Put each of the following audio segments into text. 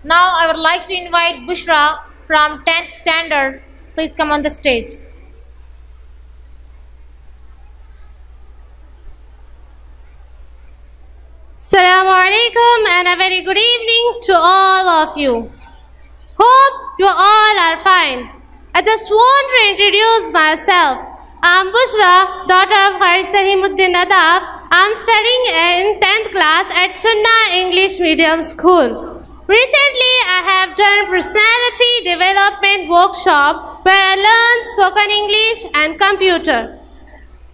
Now I would like to invite Bushra from 10th standard. Please come on the stage. Assalamu alaikum and a very good evening to all of you. Hope you all are fine. I just want to introduce myself. I'm Bushra, daughter of Qari Sahimuddin Nadab. I'm studying in 10th class at Sunnah English Medium School. Recently, I have done personality development workshop where I learned spoken English and computer.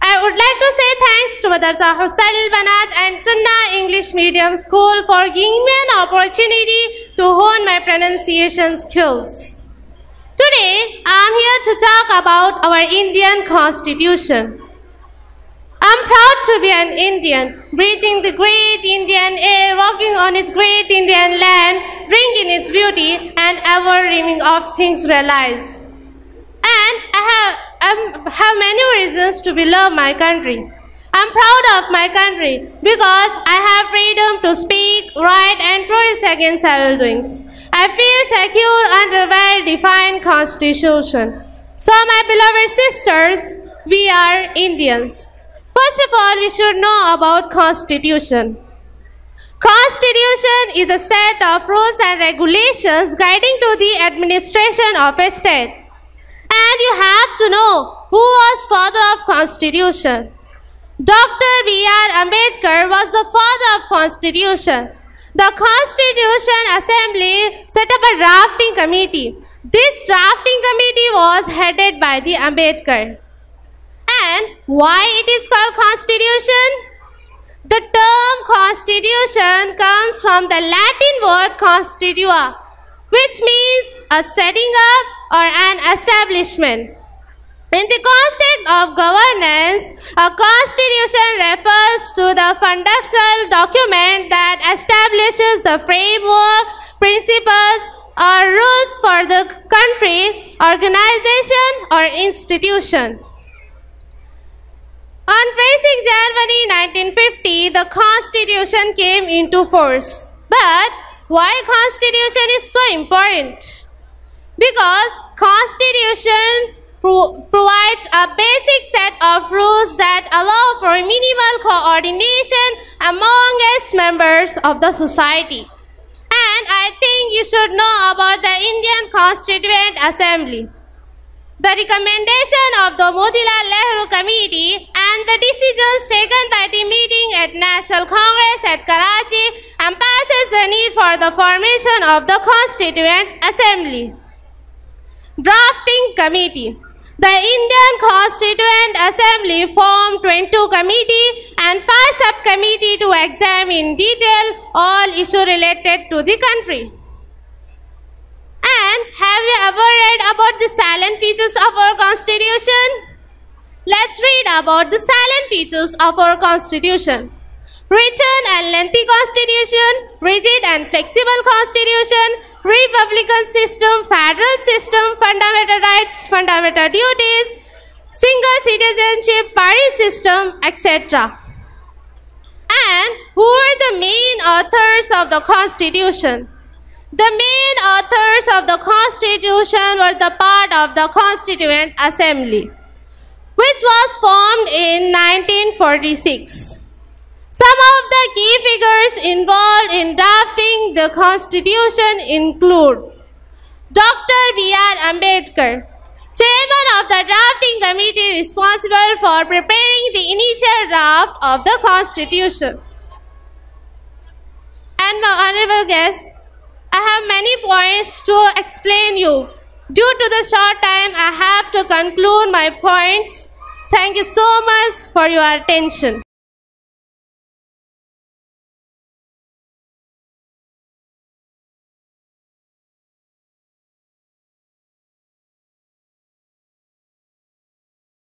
I would like to say thanks to Madrasa Husain al-Banat and Sunnah English Medium School for giving me an opportunity to hone my pronunciation skills. Today, I am here to talk about our Indian Constitution. I am proud to be an Indian, breathing the great Indian air, walking on its great Indian land, drinking its beauty, and ever dreaming of things realized. And I have many reasons to love my country. I am proud of my country because I have freedom to speak, write, and protest against evildoings. I feel secure under a well-defined constitution. So, my beloved sisters, we are Indians. First of all, we should know about Constitution. Constitution is a set of rules and regulations guiding to the administration of a state. And you have to know who was father of Constitution. Dr. B.R. Ambedkar was the father of Constitution. The Constitution Assembly set up a drafting committee. This drafting committee was headed by the Ambedkar. And why it is called Constitution? The term Constitution comes from the Latin word constitua, which means a setting up or an establishment. In the context of governance, a constitution refers to the fundamental document that establishes the framework, principles, or rules for the country, organization, or institution. On 26 January 1950, the Constitution came into force. But why Constitution is so important? Because Constitution provides a basic set of rules that allow for minimal coordination amongst members of the society. And I think you should know about the Indian Constituent Assembly. The recommendation of the Motilal Nehru Committee and the decisions taken by the meeting at National Congress at Karachi emphasizes the need for the formation of the Constituent Assembly. Drafting Committee. The Indian Constituent Assembly formed 22 committees and 5 subcommittees to examine in detail all issues related to the country. And have you ever read about the salient features of our Constitution? Let's read about the salient features of our Constitution. Written and lengthy Constitution, rigid and flexible Constitution, Republican system, federal system, fundamental rights, fundamental duties, single citizenship, party system, etc. And who are the main authors of the Constitution? The main authors of the Constitution were the part of the Constituent Assembly, which was formed in 1946. Some of the key figures involved in drafting the Constitution include Dr. B.R. Ambedkar, Chairman of the Drafting Committee responsible for preparing the initial draft of the Constitution. And my honorable guests, I have many points to explain you. Due to the short time, I have to conclude my points. Thank you so much for your attention.